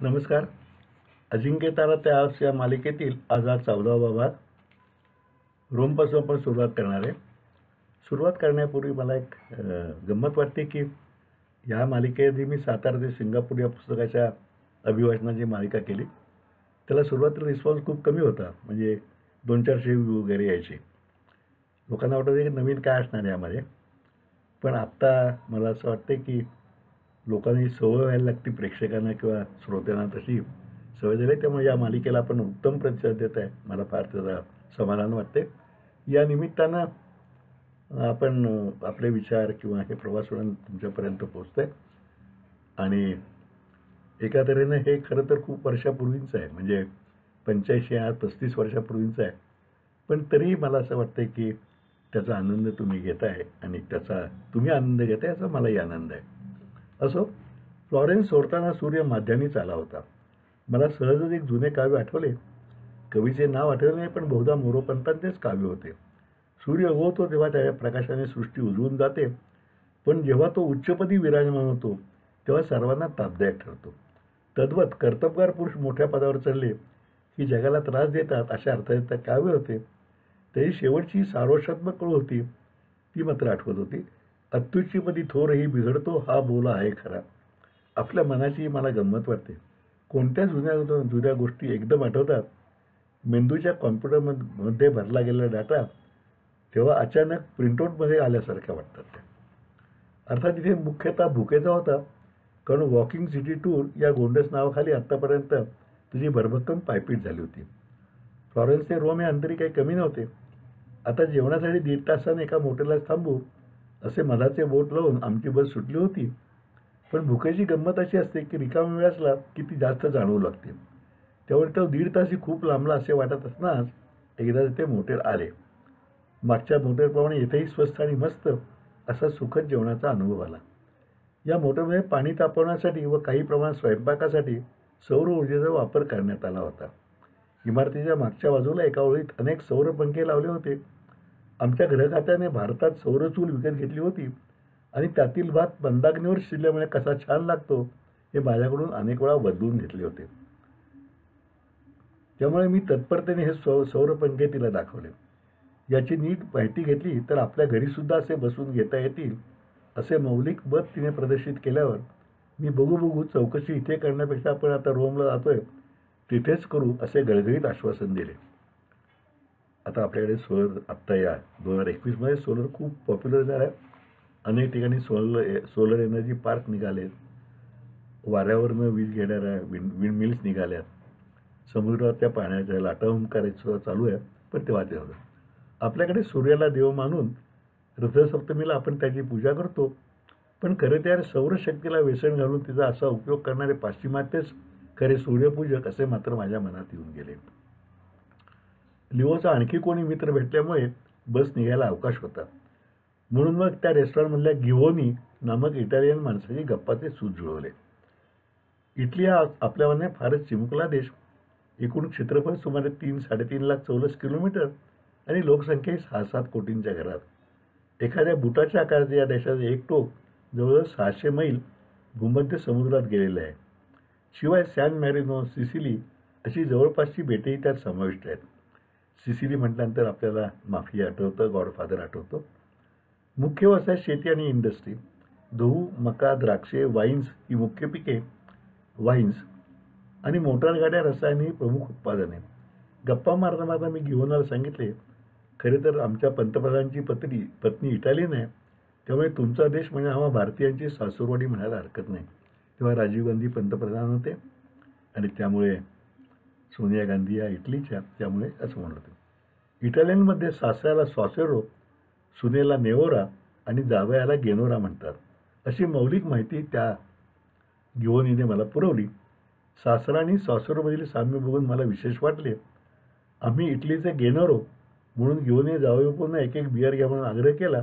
नमस्कार. अजिंक्य तारा त्या या मालिकेतील आज हा 14वा भाग. रोमपासून आपण सुरुवात करणार आहे. सुरुवात करण्यापूर्वी मला एक गंमत वाटते की ह्या मालिकेआधी मी सातारा ते सिंगापूर या पुस्तकाच्या अभिवाचनाची मालिका केली. त्याला सुरुवातीला रिस्पॉन्स खूप कमी होता, म्हणजे 200-400 वगैरे यायचे. लोकांना वाटतं की नवीन काय असणार यामध्ये. पण आत्ता मला असं वाटतं की लोकांनी सवय व्हायला लागते, प्रेक्षकांना किंवा श्रोत्यांना तशी सवय झाली. त्यामुळे या मालिकेला आपण उत्तम प्रतिसाद देत आहे. मला फार त्याचा समाधान वाटते. या निमित्तानं आपण आपले विचार किंवा हे प्रवासवर्णन तुमच्यापर्यंत पोचतं आहे. आणि एका तऱ्हेनं हे खरं तर खूप वर्षापूर्वीचं आहे, म्हणजे 35 वर्षापूर्वीचं आहे. पण तरीही मला असं वाटतं की त्याचा आनंद तुम्ही घेत आहे आणि त्याचा तुम्ही आनंद घेत आहे याचा मलाही आनंद आहे. असो, फ्लॉरेन्स सोडताना सूर्य माध्यानीच आला होता. मला सहजच एक जुने काव्य आठवले. कवीचे नाव आठवले नाही, पण बहुधा मोरोपंतांचेच काव्य होते. सूर्य उगवतो तेव्हा त्याच्या प्रकाशाने सृष्टी उजळून जाते, पण जेव्हा तो उच्चपदी विराजमान होतो तेव्हा सर्वांना तापदायक ठरतो. तद्वत कर्तबगार पुरुष मोठ्या पदावर चढले की जगाला त्रास देतात अशा अर्थाचे काव्य होते. त्याची शेवटची सार्वशात्मक कळ होती, ती मात्र आठवत होती. अत्युच्चपदी थोरही बिघडतो हा बोला आहे खरा. आपल्या मनाची मला गंमत वाटते. कोणत्या जुन्या जुन्या गोष्टी एकदम आठवतात. मेंदूच्या कॉम्प्युटरमध्ये भरला गेलेला डाटा तेव्हा अचानक प्रिंटआउटमध्ये आल्यासारख्या वाटतात त्या. अर्थात इथे मुख्यतः भुकेचा होता, कारण वॉकिंग सिटी टूर या गोंडस नावाखाली आत्तापर्यंत तुझी भरभक्कम पायपीट झाली होती. फ्लॉरेन्स ते रोम हे अंतरी काही कमी नव्हते. आता जेवणासाठी 1.5 तासाने एका मोटेलात थांबू असे मधाचे बोट लावून आमची बस सुटली होती. पण भुकेची गंमत अशी असते की रिकामा वेळ असला की ती जास्त जाणवू लागते. त्यामुळे तो 1.5 तासही खूप लांबला असे वाटत असतानाच एकदा ते मोटेल आले. मागच्या मोटेलप्रमाणे इथेही स्वस्त आणि मस्त असा सुखद जेवणाचा अनुभव आला. या मोटेलमध्ये पाणी तापवण्यासाठी व काही प्रमाणात स्वयंपाकासाठी सौर ऊर्जेचा वापर करण्यात आला होता. इमारतीच्या मागच्या बाजूला एका ओळीत अनेक सौर पंखे लावले होते. आमच्या गृहखात्याने भारतात सौरचूल विकत घेतली होती आणि त्यातील भात मंदाग्नीवर शिजल्यामुळे कसा छान लागतो हे माझ्याकडून अनेक वेळा बदलून घेतले होते. त्यामुळे मी तत्परतेने हे सौर पंखे तिला दाखवले. याची नीट माहिती घेतली तर आपल्या घरीसुद्धा असे बसून घेता येतील असे मौलिक मत तिने प्रदर्शित केल्यावर मी बघू चौकशी इथे करण्यापेक्षा आपण आता रोमला जातोय तिथेच करू असे गळगळीत आश्वासन दिले. आता आपल्याकडे सोलर आत्ता या 2021मध्ये सोलर खूप पॉप्युलर झाला आहे. अनेक ठिकाणी सोलर एनर्जी पार्क निघालेत. वाऱ्यावरनं वीज घेणाऱ्या विंड मिल्स निघाल्यात. समुद्राच्या पाण्याच्या लाटावून करायचं चालू आहे. पण तेव्हा ते होतं. आपल्याकडे सूर्याला देव मानून रथसप्तमीला आपण त्याची पूजा करतो. पण खरे त्या सौरशक्तीला व्यसन घालून तिचा असा उपयोग करणारे पाश्चिमात्यच खरे सूर्यपूजक असे मात्र माझ्या मनात येऊन गेले. लिओचा आणखी कोणी मित्र भेटल्यामुळे बस निघायला अवकाश होता. म्हणून मग त्या रेस्टॉरंटमधल्या गिव्होनी नामक इटालियन माणसाची गप्पाचे सूत जुळवले. इटली हा आपल्यामध्ये फारच चिमुकला देश. एकूण क्षेत्रफळ सुमारे 3-3.5 लाख चौरस किलोमीटर आणि लोकसंख्या 6-7 कोटींच्या घरात. एखाद्या बुटाच्या आकाराचे या देशाचे एक टोक जवळजवळ 600 मैल भूमध्य समुद्रात गेलेले आहे. शिवाय सॅन मॅरिनो, सिसिली अशी जवळपासची बेटेही त्यात समाविष्ट आहेत. सिसिली म्हटल्यानंतर आपल्याला माफिया आठवतं, गॉडफादर आठवतो. मुख्य व्यवसाय शेती आणि इंडस्ट्री. गहू, मका, द्राक्षे, वाईन्स ही मुख्य पिके, वाईन्स आणि मोटारगाड्या, रसायने ही प्रमुख उत्पादने. गप्पा मारता मी गिव्होनाला सांगितले, खरे तर आमच्या पंतप्रधानांची पत्नी इटालियन आहे, त्यामुळे तुमचा देश म्हणजे आम्हा भारतीयांची सासूरवाडी म्हणायला हरकत नाही. तेव्हा राजीव गांधी पंतप्रधान होते आणि त्यामुळे सोनिया गांधी या इटलीच्या, त्यामुळे असं म्हणत होते. इटालियनमध्ये सासऱ्याला सॉसेरो, सुनेला नेओरा आणि जावयाला गेनोरा म्हणतात अशी मौलिक माहिती त्या गिव्होनीने मला पुरवली. सासरा आणि सॉसेरोमधील साम्य बघून मला विशेष वाटले. आम्ही इटलीचे गेनोरो म्हणून गिव्होनी जावयापूर्ण एक बियर घ्या म्हणून आग्रह केला.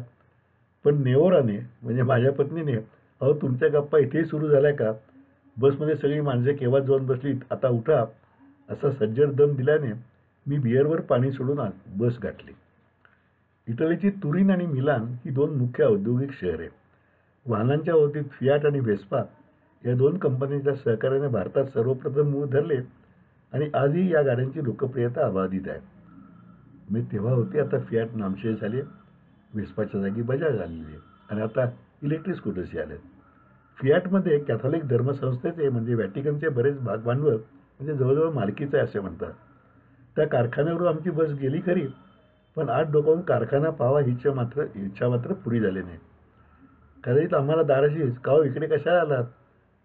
पण नेओराने म्हणजे माझ्या पत्नीने, अहो तुमच्या गप्पा इथेही सुरू झाल्या का? बसमध्ये सगळी माणसे केव्हा जाऊन बसलीत, आता उठा असा सज्जड दम दिल्याने मी बियरवर पाणी सोडून बस गाठली. इटलीची तुरीन आणि मिलान ही 2 मुख्य औद्योगिक शहरे. वाहनांच्या बाबतीत फियाट आणि वेस्पा या 2 कंपन्यांच्या सहकार्याने भारतात सर्वप्रथम मूळ धरले आणि आजही या गाड्यांची लोकप्रियता अबाधित आहे. मी तेव्हा होती, आता फियाट नामशेष झाली आहे. वेस्पाच्या जागी बजाज आलेली आहे आणि आता इलेक्ट्रिक स्कूटर्सही आले. फियाटमध्ये कॅथॉलिक धर्मसंस्थेचे म्हणजे व्हॅटिकनचे बरेच भाग भांडवल म्हणजे जवळजवळ मालकीचं आहे असे म्हणतात. त्या कारखान्यावरून आमची बस गेली खरी, पण आत डोकावून कारखाना पाहावा इच्छा मात्र पुरी झाली नाही. कदाचित आम्हाला दाराशीच, का हो इकडे कशाला आलात?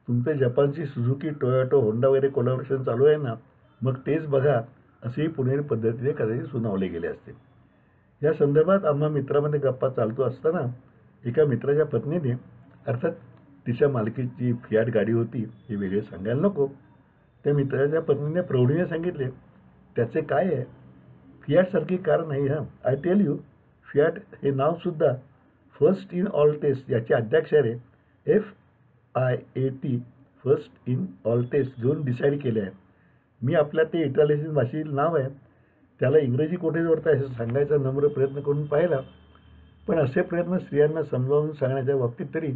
तुमचे जपानची सुझुकी, टोयोटो, होंडा वगैरे कोलॅबोरेशन चालू आहे ना, मग तेच बघा असेही पुणेरी पद्धतीने कदाचित सुनावले गेले असते. या संदर्भात आम्हा मित्रामध्ये गप्पा चालतो असताना एका मित्राच्या पत्नीने, अर्थात तिच्या मालकीची फियाट गाडी होती हे वेगळे सांगायला नको, त्या मित्राच्या पत्नीने प्रौढीने सांगितले, त्याचे काय आहे, फियाटसारखी कार नाही हां. आय टेल यू, फियाट हे नावसुद्धा फर्स्ट इन ऑल टेस्ट याची अध्याक्षरे FIAT, first in all test घेऊन डिसाईड केले आहे. मी आपल्या ते इटालियन भाषेतील नाव आहे त्याला इंग्रजी कोठे जोडताय असं सांगायचा नम्र प्रयत्न करून पाहिला, पण असे प्रयत्न स्त्रियांना समजावून सांगण्याच्या बाबतीत तरी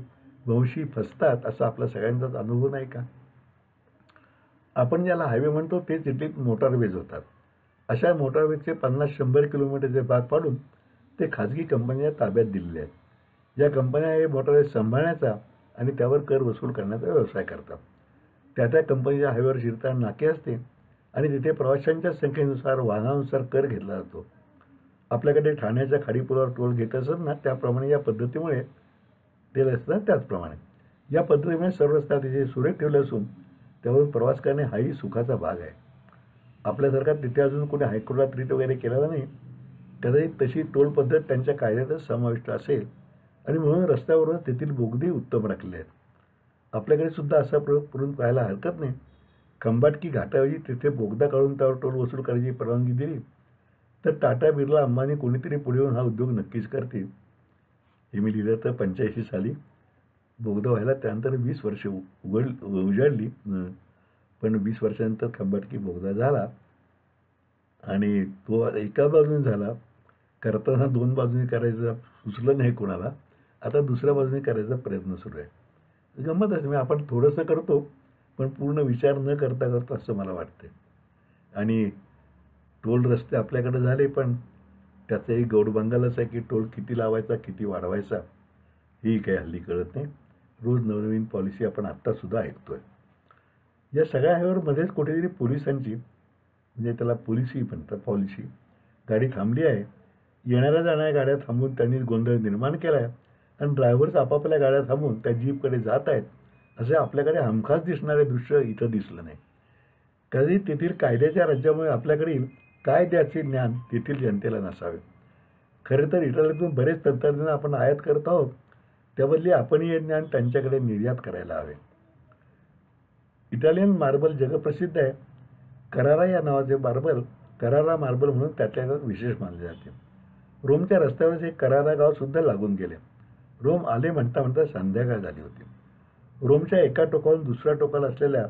वंशी फसतात असा आपला सगळ्यांचाच अनुभव नाही का? आपण ज्याला हायवे म्हणतो ते दिल्लीत मोटारवेज होतात. अशा मोटारवेजचे 50-100 किलोमीटरचे भाग पाडून ते खाजगी कंपन्या ताब्यात दिलेले आहेत. या कंपन्या हे मोटारवेज सांभाळण्याचा आणि त्यावर कर वसूल करण्याचा व्यवसाय करतात. त्या कंपनीच्या हायवेवर शिरताना नाके असते आणि तिथे प्रवाशांच्या संख्येनुसार वाहनानुसार कर घेतला जातो. आपल्याकडे ठाण्याच्या खाडीपुलावर टोल घेत असत ना, त्याप्रमाणे या पद्धतीमुळे तेल असतं त्याचप्रमाणे या पद्धतीमुळे सर्व रस्ते अतिशय सुरेख ठेवले असून त्यावरून प्रवास करणे हाही सुखाचा भाग आहे. आपल्यासारखा तिथे अजून कोणी हायकोर्टात रीट वगैरे केलेला नाही. कदाचित तशी टोल पद्धत त्यांच्या कायद्यातच समाविष्ट असेल आणि म्हणून रस्त्यावरच तेथील बोगदे उत्तम राखले आहेत. आपल्याकडे सुद्धा असा प्रयोग करून पाहायला हरकत नाही. खंबाटकी घाटाऐवजी तिथे बोगदा काढून त्यावर टोल वसूल करायची परवानगी दिली तर टाटा, बिर्ला, अंबानी कोणीतरी पुढे येऊन हा उद्योग नक्कीच करतील. हे मी लिहिलं तर 85 साली बोगदा व्हायला त्यानंतर 20 वर्षे उजाडली, पण 20 वर्षानंतर खंबाटकी बोगदा झाला आणि तो एका बाजूने झाला. करताना 2 बाजूने करायचं सुचलं नाही कोणाला. आता दुसऱ्या बाजूने करायचा प्रयत्न सुरू आहे. गंमत असते, म्हणजे आपण थोडंसं करतो पण पूर्ण विचार न करता करतो असं मला वाटते. आणि टोल रस्ते आपल्याकडे झाले, पण त्याचंही गौडबंगालच आहे की टोल किती लावायचा, किती वाढवायचा ही काही हल्ली कळत नाही. रोज नवनवीन पॉलिसी आपण आत्तासुद्धा ऐकतोय. या सगळ्या ह्यावर मध्येच कुठेतरी पोलिसांची, म्हणजे त्याला पोलिसी म्हणतात, पॉलिसी गाडी थांबली आहे. येणाऱ्या जाणाऱ्या गाड्या थांबवून त्यांनी गोंधळ निर्माण केला आहे आणि ड्रायव्हर्स आपापल्या गाड्या थांबवून त्या जीपकडे जात आहेत असे आपल्याकडे हमखास दिसणारे दृश्य इथं दिसलं नाही. कधी तेथील कायद्याच्या राज्यामुळे आपल्याकडील कायद्याचे ज्ञान तेथील जनतेला नसावे. खरे तर इटालीतून बरेच तंत्रज्ञान आपण आयात करत आहोत, त्याबदली आपणही हे ज्ञान त्यांच्याकडे निर्यात करायला हवे. इटालियन मार्बल जगप्रसिद्ध आहे. करारा या नावाचे मार्बल करारा मार्बल म्हणून त्यातल्या विशेष मानले जाते. रोमच्या रस्त्यावरच हे करारा गाव सुद्धा लागून गेले. रोम आले म्हणता म्हणता संध्याकाळ झाली होती. रोमच्या एका टोकावरून दुसऱ्या टोकाला असलेल्या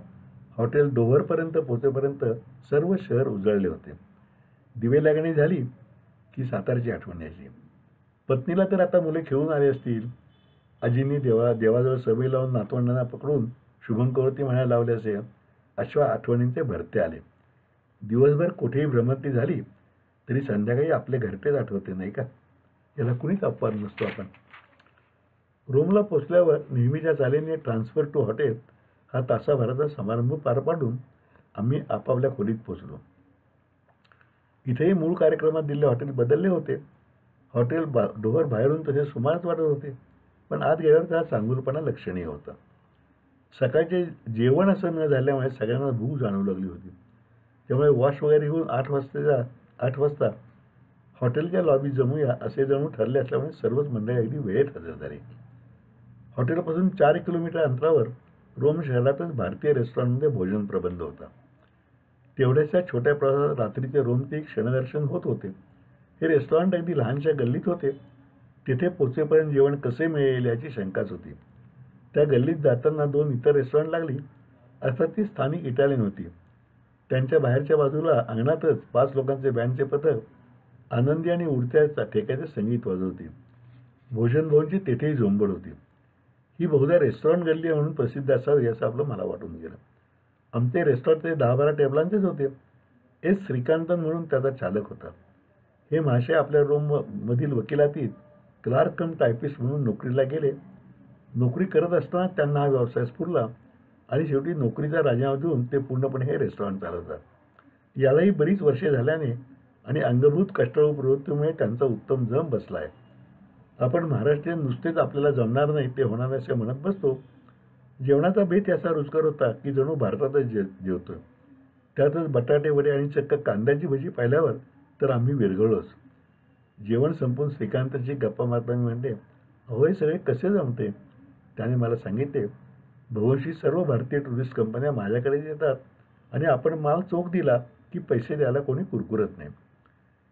हॉटेल डोव्हरपर्यंत पोहोचेपर्यंत सर्व शहर उजळले होते. दिवे लागणी झाली की सातारची आठवण यायची. पत्नीला तर आता मुले खेळून आले असतील. आजींनी देवाजवळ सभे लावून नातवंडांना पकडून शुभंकरोती म्हणायला लावले असेल. अशा आठवणींचे भरते आले. दिवसभर कुठेही भ्रमंती झाली तरी संध्याकाळी आपले घरटेच आठवते नाही का? याला कुणीच अपवाद नसतो. आपण रोमला पोचल्यावर नेहमीच्या चालीने ट्रान्सफर टू हॉटेल हा तासाभराचा समारंभ पार पाडून आम्ही आपापल्या खोलीत पोचलो. इथेही मूळ कार्यक्रमात दिलेले हॉटेल बदलले होते. हॉटेल डोहर बाहेरून तसे सुमारच वाटत होते, पण आत गेल्यावर त्याचा चांगुलपणा लक्षणीय होता. सकाळचे जेवण असं न झाल्यामुळे सगळ्यांना भूक जाणवू लागली होती. त्यामुळे वॉश वगैरे घेऊन 8 वाजता हॉटेलच्या लॉबीत जमूया असे जणू ठरले असल्यामुळे सर्वच मंडळी अगदी वेळेत हजर झाली. हॉटेलपासून 4 किलोमीटर अंतरावर रोम शहरातच भारतीय रेस्टॉरंटमध्ये भोजन प्रबंध होता. तेवढ्याशा छोट्या प्रवासात रात्रीचे रोमचे क्षणदर्शन होत होते. हे रेस्टॉरंट अगदी लहानशा गल्लीत होते. तिथे पोचेपर्यंत जेवण कसे मिळेल याची शंकाच होती. त्या गल्लीत जाताना 2 इतर रेस्टॉरंट लागली. अर्थात ती स्थानिक इटालियन होती. त्यांच्या बाहेरच्या बाजूला अंगणातच 5 लोकांचे बँडचे पथक आनंदी आणि उडत्या ठेक्याचे संगीत वाजवते. भोजनभवनची तेथेही झोंबड होती. ही बहुधा रेस्टॉरंट गल्ली आहे म्हणून प्रसिद्ध असावी असं आपलं मला वाटून गेलं. आमचे रेस्टॉरंट ते 10-12 टेबलांचेच होते. एस श्रीकांतन म्हणून त्याचा चालक होता. हे महाशय आपल्या मधील वकिलातीत क्लार्क कम टायपिस्ट म्हणून नोकरीला गेले. नोकरी करत असताना त्यांना हा व्यवसाय स्फुरला आणि शेवटी नोकरीचा राजीनामा देऊन ते पूर्णपणे हे रेस्टॉरंट चालवतात. यालाही बरीच वर्षे झाल्याने आणि अंगभूत कष्टाळू प्रवृत्तीमुळे त्यांचा उत्तम जम बसला आहे. आपण महाराष्ट्रीयन नुसतेच आपल्याला जमणार नाही ते होणार नाही असे म्हणत बसतो. जेवणाचा बेत असा रुचकर होता की जणू भारतातच जेवतोय. त्यातच बटाटे वडे आणि चक्क कांद्याची भजी पाहिल्यावर तर आम्ही विरघळलोच. जेवण संपून श्रीकांतची गप्पा मारताना म्हणते, अहो हे सगळे कसे जमते? त्याने मला सांगितले, भवशी सर्व भारतीय टुरिस्ट कंपन्या माझ्याकडे येतात आणि आपण माल चोख दिला की पैसे द्यायला कोणी कुरकुरत नाही.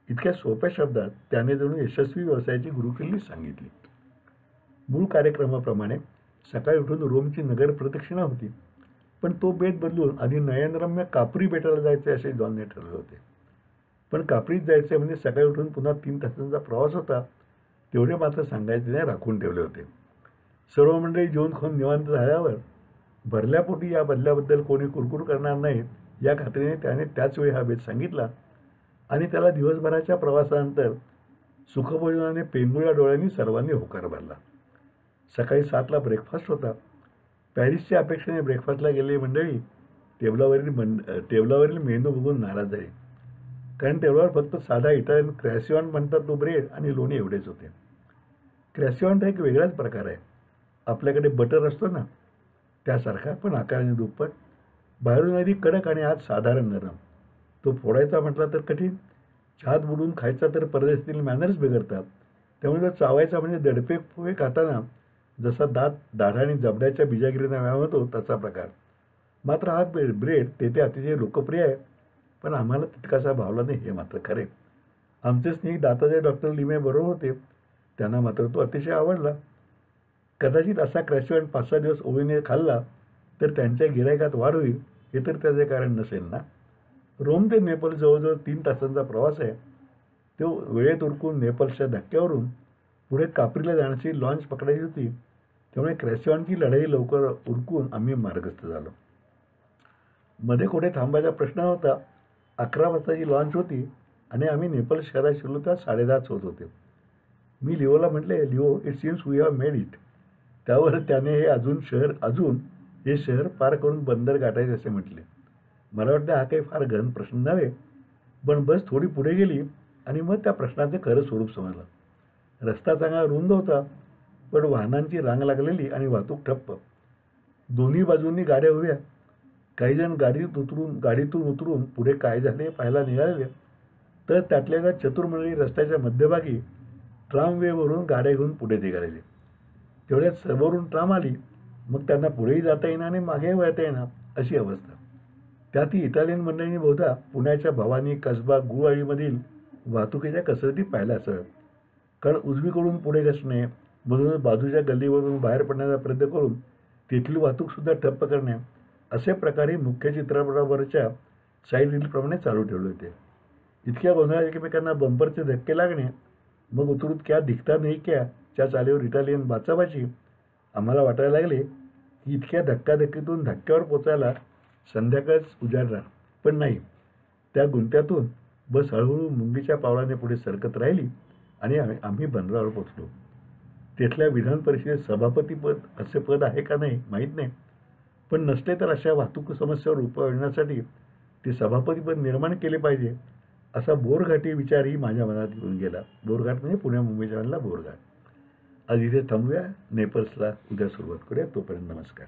इतक्या सोप्या शब्दात त्याने जणू यशस्वी व्यवसायाची गुरुकिल्ली सांगितली. मूळ कार्यक्रमाप्रमाणे सकाळी उठून रोमची नगर प्रदक्षिणा होती. पण तो बेत बदलून आधी नयनरम्य कापरी बेटाला जायचे असे जॉनने ठरवले होते. पण कापरीत जायचे म्हणजे सकाळी उठून पुन्हा 3 तासांचा प्रवास होता. तेवढे मात्र सांगायचे नाही राखून ठेवले होते. सर्व मंडळी जेवून खाऊन निवांत झाल्यावर भरल्या पोटी या बदल्याबद्दल कोणी कुरकुर करणार नाहीत या खात्रीने त्याने त्याच वेळी हा बेत सांगितला आणि त्याला दिवसभराच्या प्रवासानंतर सुखभोजनाने पेंगुळ्या डोळ्यांनी सर्वांनी होकार भरला. सकाळी 7ला ब्रेकफास्ट होता. पॅरिसच्या अपेक्षेने ब्रेकफास्टला गेलेली मंडळी टेबलावरील मेनू बघून नाराज झाली. कारण टेबलावर फक्त साधा इटालियन क्रॅसिऑन म्हणतात तो ब्रेड आणि लोणी एवढेच होते. क्रॅसिऑन हा एक वेगळाच प्रकार आहे. आपल्याकडे बटर असतो ना त्यासारखा, पण आकाराने दुप्पट. बाहेरून आधी कडक आणि आत साधारण नरम. तो फोडायचा म्हटला तर कठीण. चहात बुडून खायचा तर परदेशातील मॅनर्स बिघडतात. त्यामुळे तो चावायचा म्हणजे दडपे पोहे खाताना जसा दाढ आणि जबड्याच्या बिजागिरीने व्यायाम होतो तसा प्रकार. मात्र हा ब्रेड तेथे अतिशय लोकप्रिय आहे. पण आम्हाला तितकासा भावला नाही हे मात्र खरे. आमचे स्नेही दाताचे डॉक्टर लिमे बरोबर होते. त्यांना मात्र तो अतिशय आवडला. कदाचित असा क्रॅसिऑन 5-6 दिवस ओळीने खाल्ला तर त्यांच्या गिरायकात वाढ होईल हे तर त्याचे कारण नसेल ना. रोम ते नेपल जवळजवळ 3 तासांचा प्रवास आहे. तो वेळेत उरकून नेपल्सच्या धक्क्यावरून पुढे कापरीला जाण्याची लॉन्च पकडायची होती. त्यामुळे क्रॅसिऑनची लढाई लवकर उरकून आम्ही मार्गस्थ झालो. मध्ये कुठे थांबायचा प्रश्न नव्हता. 11 वाजताची लॉन्च होती आणि आम्ही नेपल शहरात शिरलो तर 10:30 होत होते. मी लिओला म्हटले, Leo it seems we have made it. त्यावर त्याने हे शहर पार करून बंदर गाठायचे असे म्हटले. मला वाटतं हा काही फार गहन प्रश्न नव्हे. पण बस थोडी पुढे गेली आणि मग त्या प्रश्नाचे खरं स्वरूप समजलं. रस्ता चांगला रुंद होता पण वाहनांची रांग लागलेली आणि वाहतूक ठप्प. दोन्ही बाजूंनी गाड्या उभ्या. काही जण गाडीतून उतरून पुढे काय झाले पाहायला निघालेले. तर त्यातल्या त्या चतुर मंडळी रस्त्याच्या मध्यभागी ट्रामवेवरून गाड्या घेऊन पुढे निघालेले. तेवढ्यात सर्वरून ट्राम आली. मग त्यांना पुढेही जाता येणार आणि मागेही वळता येणार अशी अवस्था. त्यात ही इटालियन मंडळींनी बहुधा पुण्याच्या भवानी कसबा गुळवाडीमधील वाहतुकीच्या कसरती पाहिल्या असं. कारण उजवीकडून पुढे घसणे, म्हणून बाजूच्या गल्लीवरून बाहेर पडण्याचा प्रयत्न करून तिथली वाहतूकसुद्धा ठप्प करणे असे प्रकारे मुख्य चित्रपटावरच्या साईड रीलप्रमाणे चालू ठेवले होते. इतक्या गोंधळात एकमेकांना बंपरचे धक्के लागणे, मग उतरून क्या दिखता नाही क्या च्या चालीवर इटालियन बाचाबाची. आम्हाला वाटायला लागले की इतक्या धक्काधक्कीतून धक्क्यावर पोचायला संध्याकाळच उजाडणार. पण नाही. त्या गुंत्यातून बस हळूहळू मुंगीच्या पावलाने पुढे सरकत राहिली आणि आम्ही बंदरावर पोचलो. तिथल्या विधान परिषदेत सभापतीपद असे पद आहे का नाही माहीत नाही. पण नसले तर अशा वाहतूक समस्येवर उपाय योजण्यासाठी ते सभापतीपद निर्माण केले पाहिजे असा बोरघाटी विचारही माझ्या मनात येऊन गेला. बोरघाट म्हणजे पुण्या मुंबईच्या मधला बोरघाट. आज इथे थांबूया. नेपल्सला उद्या सुरुवात करूया. तोपर्यंत नमस्कार.